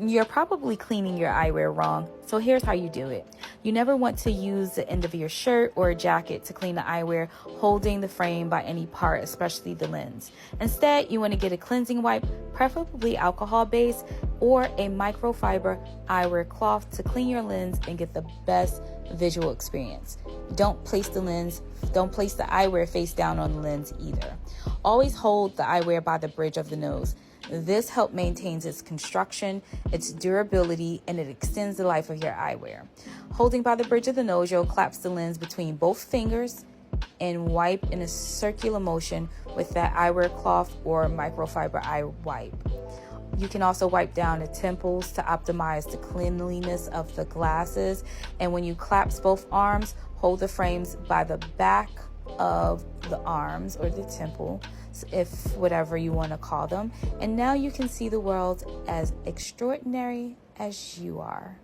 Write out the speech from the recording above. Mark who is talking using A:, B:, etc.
A: You're probably cleaning your eyewear wrong, so here's how you do it. You never want to use the end of your shirt or a jacket to clean the eyewear holding the frame by any part, especially the lens. Instead, you want to get a cleansing wipe, preferably alcohol-based, or a microfiber eyewear cloth to clean your lens and get the best visual experience. Don't place the eyewear face down on the lens either. Always hold the eyewear by the bridge of the nose. This helps maintain its construction, its durability, and it extends the life of your eyewear. Holding by the bridge of the nose, you'll collapse the lens between both fingers and wipe in a circular motion with that eyewear cloth or microfiber eye wipe. You can also wipe down the temples to optimize the cleanliness of the glasses. And when you collapse both arms, hold the frames by the back of the arms or the temple, if whatever you want to call them. And now you can see the world as extraordinary as you are.